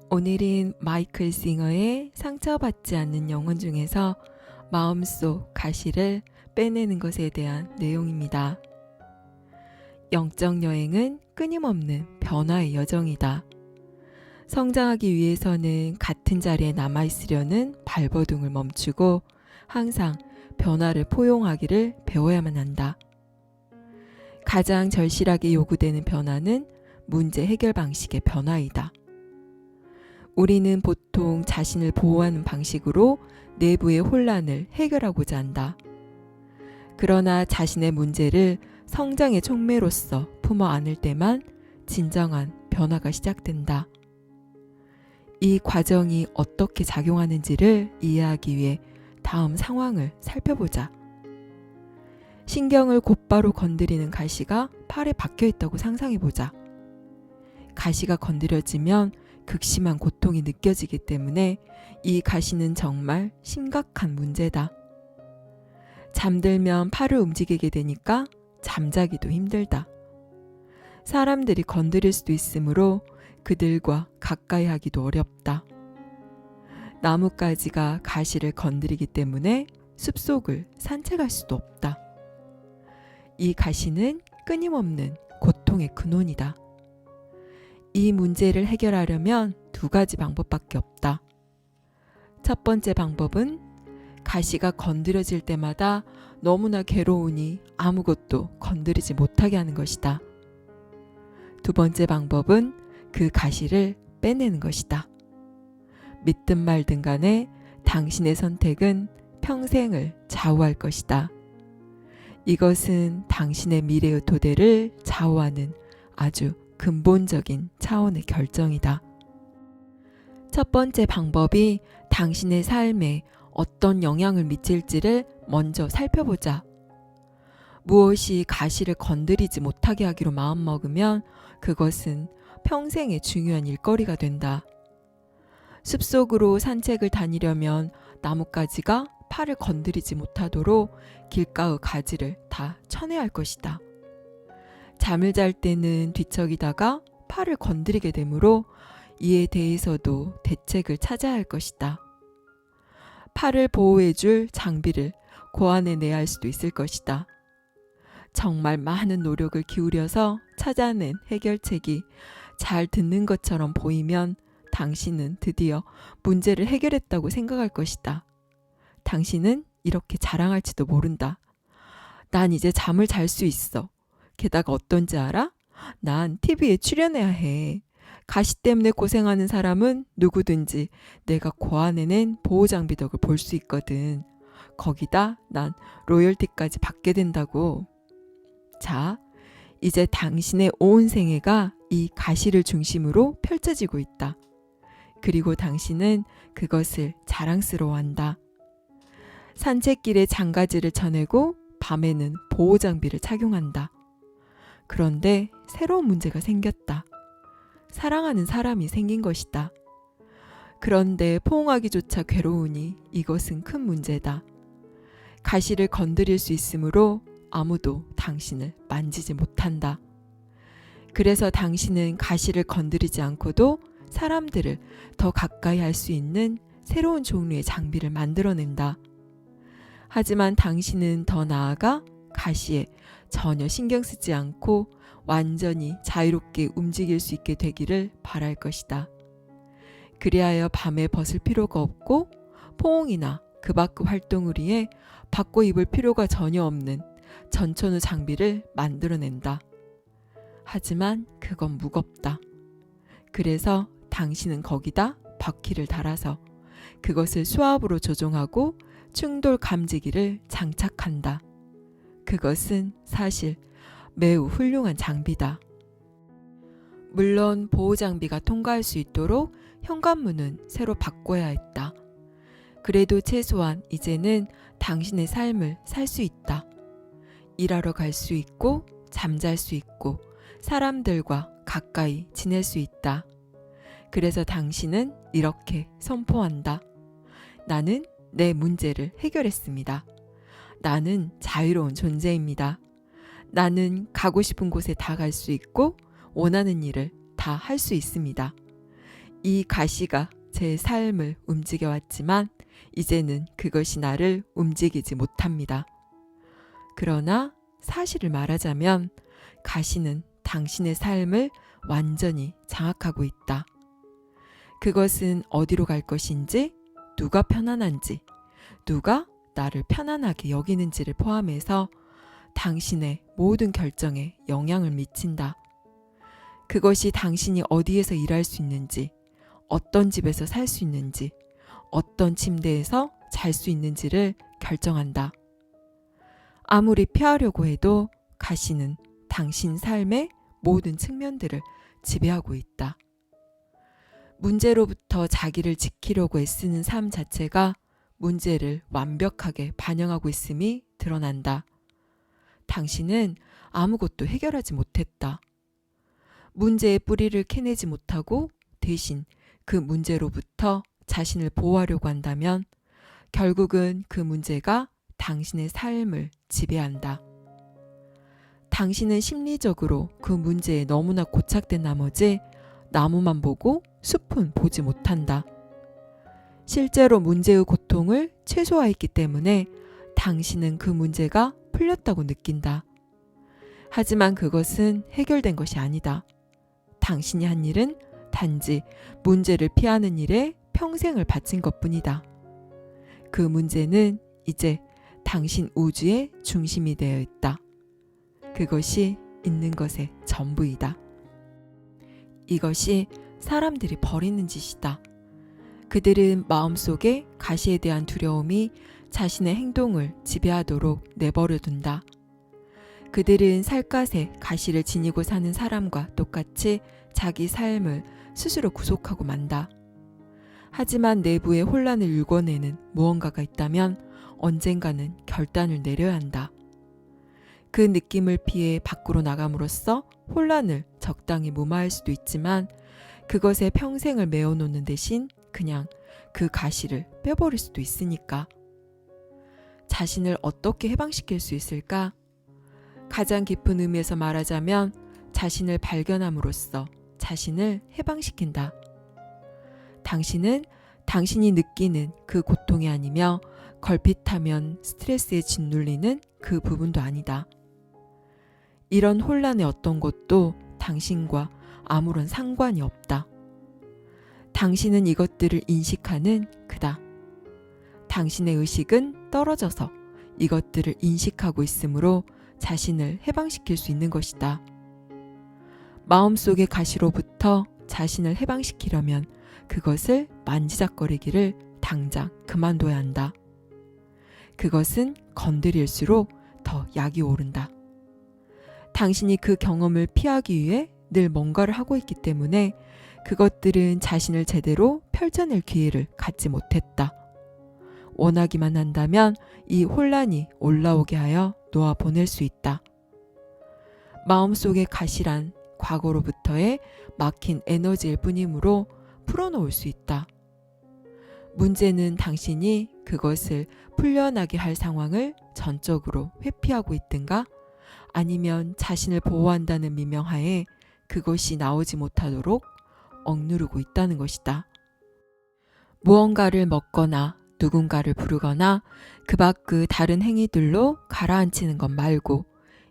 오늘은 마이클 싱어의 상처받지 않는 영혼 중에서 마음속 가시를 빼내는 것에 대한 내용입니다. 영적 여행은 끊임없는 변화의 여정이다. 성장하기 위해서는 같은 자리에 남아있으려는 발버둥을 멈추고 항상 변화를 포용하기를 배워야만 한다. 가장 절실하게 요구되는 변화는 문제 해결 방식의 변화이다. 우리는 보통 자신을 보호하는 방식으로 내부의 혼란을 해결하고자 한다. 그러나 자신의 문제를 성장의 촉매로서 품어 안을 때만 진정한 변화가 시작된다. 이 과정이 어떻게 작용하는지를 이해하기 위해 다음 상황을 살펴보자. 신경을 곧바로 건드리는 가시가 팔에 박혀 있다고 상상해보자. 가시가 건드려지면 극심한 고통이 느껴지기 때문에 이 가시는 정말 심각한 문제다. 잠들면 팔을 움직이게 되니까 잠자기도 힘들다. 사람들이 건드릴 수도 있으므로 그들과 가까이 하기도 어렵다. 나뭇가지가 가시를 건드리기 때문에 숲속을 산책할 수도 없다. 이 가시는 끊임없는 고통의 근원이다. 이 문제를 해결하려면 두 가지 방법밖에 없다. 첫 번째 방법은 가시가 건드려질 때마다 너무나 괴로우니 아무것도 건드리지 못하게 하는 것이다. 두 번째 방법은 그 가시를 빼내는 것이다. 믿든 말든 간에 당신의 선택은 평생을 좌우할 것이다. 이것은 당신의 미래의 토대를 좌우하는 아주 근본적인 차원의 결정이다. 첫 번째 방법이 당신의 삶에 어떤 영향을 미칠지를 먼저 살펴보자. 무엇이 가시를 건드리지 못하게 하기로 마음먹으면 그것은 평생의 중요한 일거리가 된다. 숲속으로 산책을 다니려면 나뭇가지가 팔을 건드리지 못하도록 길가의 가지를 다 쳐내야 할 것이다. 잠을 잘 때는 뒤척이다가 팔을 건드리게 되므로 이에 대해서도 대책을 찾아야 할 것이다. 팔을 보호해줄 장비를 고안해 내야 할 수도 있을 것이다. 정말 많은 노력을 기울여서 찾아낸 해결책이 잘 듣는 것처럼 보이면 당신은 드디어 문제를 해결했다고 생각할 것이다. 당신은 이렇게 자랑할지도 모른다. 난 이제 잠을 잘 수 있어. 게다가 어떤지 알아? 난 TV에 출연해야 해. 가시 때문에 고생하는 사람은 누구든지 내가 고안해낸 보호장비 덕을 볼 수 있거든. 거기다 난 로열티까지 받게 된다고. 자, 이제 당신의 온 생애가 이 가시를 중심으로 펼쳐지고 있다. 그리고 당신은 그것을 자랑스러워한다. 산책길에 장가지를 쳐내고 밤에는 보호장비를 착용한다. 그런데 새로운 문제가 생겼다. 사랑하는 사람이 생긴 것이다. 그런데 포옹하기조차 괴로우니 이것은 큰 문제다. 가시를 건드릴 수 있으므로 아무도 당신을 만지지 못한다. 그래서 당신은 가시를 건드리지 않고도 사람들을 더 가까이 할 수 있는 새로운 종류의 장비를 만들어낸다. 하지만 당신은 더 나아가 가시에 전혀 신경 쓰지 않고 완전히 자유롭게 움직일 수 있게 되기를 바랄 것이다. 그리하여 밤에 벗을 필요가 없고 포옹이나 그 밖의 활동을 위해 받고 입을 필요가 전혀 없는 전천후 장비를 만들어낸다. 하지만 그건 무겁다. 그래서 당신은 거기다 바퀴를 달아서 그것을 수압으로 조종하고 충돌 감지기를 장착한다. 그것은 사실 매우 훌륭한 장비다. 물론 보호장비가 통과할 수 있도록 현관문은 새로 바꿔야 했다. 그래도 최소한 이제는 당신의 삶을 살 수 있다. 일하러 갈 수 있고 잠잘 수 있고 사람들과 가까이 지낼 수 있다. 그래서 당신은 이렇게 선포한다. 나는 내 문제를 해결했습니다. 나는 자유로운 존재입니다. 나는 가고 싶은 곳에 다 갈 수 있고 원하는 일을 다 할 수 있습니다. 이 가시가 제 삶을 움직여왔지만 이제는 그것이 나를 움직이지 못합니다. 그러나 사실을 말하자면 가시는 당신의 삶을 완전히 장악하고 있다. 그것은 어디로 갈 것인지, 누가 편안한지, 누가 나를 편안하게 여기는지를 포함해서 당신의 모든 결정에 영향을 미친다. 그것이 당신이 어디에서 일할 수 있는지, 어떤 집에서 살 수 있는지, 어떤 침대에서 잘 수 있는지를 결정한다. 아무리 피하려고 해도 가시는 당신 삶의 모든 측면들을 지배하고 있다. 문제로부터 자기를 지키려고 애쓰는 삶 자체가 문제를 완벽하게 반영하고 있음이 드러난다. 당신은 아무것도 해결하지 못했다. 문제의 뿌리를 캐내지 못하고 대신 그 문제로부터 자신을 보호하려고 한다면 결국은 그 문제가 당신의 삶을 지배한다. 당신은 심리적으로 그 문제에 너무나 고착된 나머지 나무만 보고 숲은 보지 못한다. 실제로 문제의 고통을 최소화했기 때문에 당신은 그 문제가 풀렸다고 느낀다. 하지만 그것은 해결된 것이 아니다. 당신이 한 일은 단지 문제를 피하는 일에 평생을 바친 것뿐이다. 그 문제는 이제 당신 우주의 중심이 되어 있다. 그것이 있는 것의 전부이다. 이것이 사람들이 벌이는 짓이다. 그들은 마음속에 가시에 대한 두려움이 자신의 행동을 지배하도록 내버려 둔다. 그들은 살갗에 가시를 지니고 사는 사람과 똑같이 자기 삶을 스스로 구속하고 만다. 하지만 내부의 혼란을 읽어내는 무언가가 있다면 언젠가는 결단을 내려야 한다. 그 느낌을 피해 밖으로 나감으로써 혼란을 적당히 무마할 수도 있지만 그것에 평생을 메어놓는 대신 그냥 그 가시를 빼버릴 수도 있으니까. 자신을 어떻게 해방시킬 수 있을까? 가장 깊은 의미에서 말하자면 자신을 발견함으로써 자신을 해방시킨다. 당신은 당신이 느끼는 그 고통이 아니며 걸핏하면 스트레스에 짓눌리는 그 부분도 아니다. 이런 혼란의 어떤 것도 당신과 아무런 상관이 없다. 당신은 이것들을 인식하는 그다. 당신의 의식은 떨어져서 이것들을 인식하고 있으므로 자신을 해방시킬 수 있는 것이다. 마음속의 가시로부터 자신을 해방시키려면 그것을 만지작거리기를 당장 그만둬야 한다. 그것은 건드릴수록 더 약이 오른다. 당신이 그 경험을 피하기 위해 늘 뭔가를 하고 있기 때문에 그것들은 자신을 제대로 펼쳐낼 기회를 갖지 못했다. 원하기만 한다면 이 혼란이 올라오게 하여 놓아 보낼 수 있다. 마음속의 가시란 과거로부터의 막힌 에너지일 뿐이므로 풀어놓을 수 있다. 문제는 당신이 그것을 풀려나게 할 상황을 전적으로 회피하고 있든가 아니면 자신을 보호한다는 미명하에 그것이 나오지 못하도록 억누르고 있다는 것이다. 무언가를 먹거나 누군가를 부르거나 그 밖의 다른 행위들로 가라앉히는 것 말고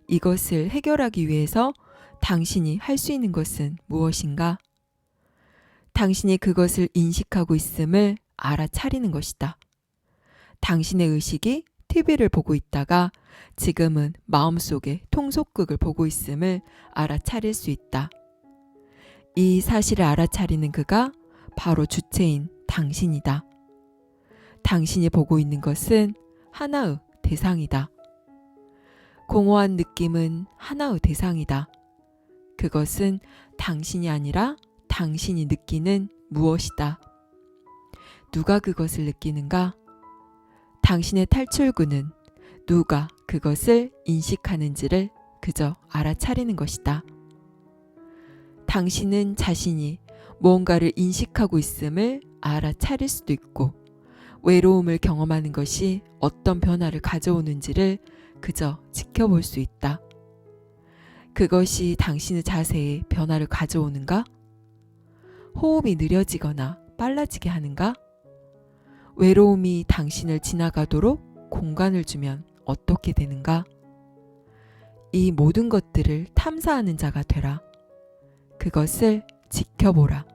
이것을 해결하기 위해서 당신이 할 수 있는 것은 무엇인가? 당신이 그것을 인식하고 있음을 알아차리는 것이다. 당신의 의식이 TV를 보고 있다가 지금은 마음속에 통속극을 보고 있음을 알아차릴 수 있다. 이 사실을 알아차리는 그가 바로 주체인 당신이다. 당신이 보고 있는 것은 하나의 대상이다. 공허한 느낌은 하나의 대상이다. 그것은 당신이 아니라 당신이 느끼는 무엇이다. 누가 그것을 느끼는가? 당신의 탈출구는 누가 그것을 인식하는지를 그저 알아차리는 것이다. 당신은 자신이 무언가를 인식하고 있음을 알아차릴 수도 있고 외로움을 경험하는 것이 어떤 변화를 가져오는지를 그저 지켜볼 수 있다. 그것이 당신의 자세에 변화를 가져오는가? 호흡이 느려지거나 빨라지게 하는가? 외로움이 당신을 지나가도록 공간을 주면 어떻게 되는가? 이 모든 것들을 탐사하는 자가 되라. 그것을 지켜보라.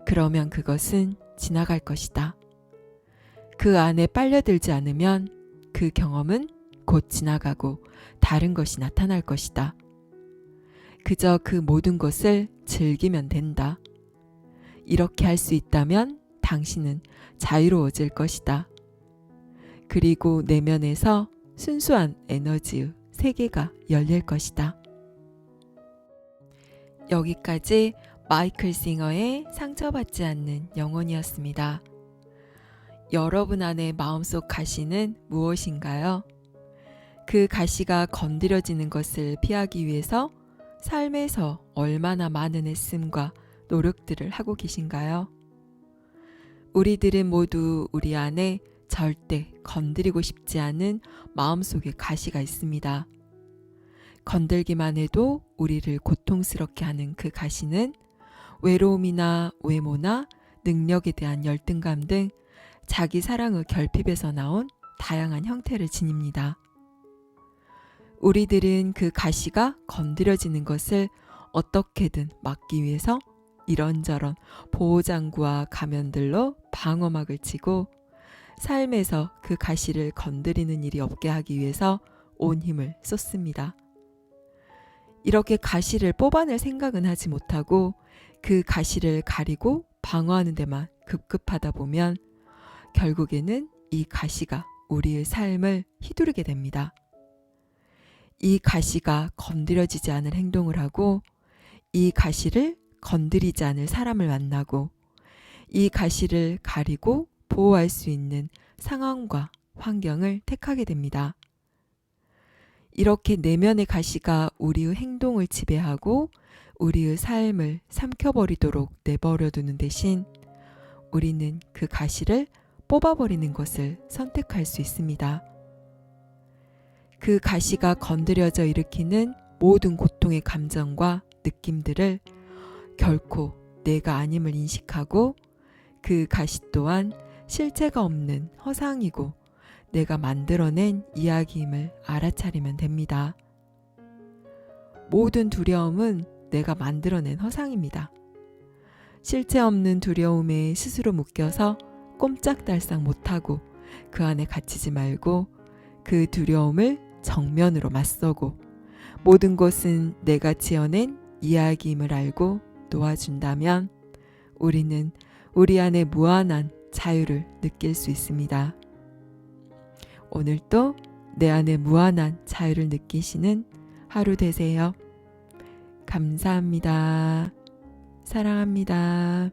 그러면 그것은 지나갈 것이다. 그 안에 빨려들지 않으면 그 경험은 곧 지나가고 다른 것이 나타날 것이다. 그저 그 모든 것을 즐기면 된다. 이렇게 할 수 있다면 당신은 자유로워질 것이다. 그리고 내면에서 순수한 에너지의 세계가 열릴 것이다. 여기까지 마이클 싱어의 상처받지 않는 영혼이었습니다. 여러분 안의 마음속 가시는 무엇인가요? 그 가시가 건드려지는 것을 피하기 위해서 삶에서 얼마나 많은 애씀과 노력들을 하고 계신가요? 우리들은 모두 우리 안에 절대 건드리고 싶지 않은 마음속에 가시가 있습니다. 건들기만 해도 우리를 고통스럽게 하는 그 가시는 외로움이나 외모나 능력에 대한 열등감 등 자기 사랑의 결핍에서 나온 다양한 형태를 지닙니다. 우리들은 그 가시가 건드려지는 것을 어떻게든 막기 위해서 이런저런 보호장구와 가면들로 방어막을 치고 삶에서 그 가시를 건드리는 일이 없게 하기 위해서 온 힘을 쏟습니다. 이렇게 가시를 뽑아낼 생각은 하지 못하고 그 가시를 가리고 방어하는 데만 급급하다 보면 결국에는 이 가시가 우리의 삶을 휘두르게 됩니다. 이 가시가 건드려지지 않을 행동을 하고 이 가시를 건드리지 않을 사람을 만나고 이 가시를 가리고 보호할 수 있는 상황과 환경을 택하게 됩니다. 이렇게 내면의 가시가 우리의 행동을 지배하고 우리의 삶을 삼켜버리도록 내버려두는 대신 우리는 그 가시를 뽑아버리는 것을 선택할 수 있습니다. 그 가시가 건드려져 일으키는 모든 고통의 감정과 느낌들을 결코 내가 아님을 인식하고 그 가시 또한 실체가 없는 허상이고 내가 만들어낸 이야기임을 알아차리면 됩니다. 모든 두려움은 내가 만들어낸 허상입니다. 실체 없는 두려움에 스스로 묶여서 꼼짝달싹 못하고 그 안에 갇히지 말고 그 두려움을 정면으로 맞서고 모든 것은 내가 지어낸 이야기임을 알고 놓아준다면 우리는 우리 안에 무한한 자유를 느낄 수 있습니다. 오늘도 내 안에 무한한 자유를 느끼시는 하루 되세요. 감사합니다. 사랑합니다.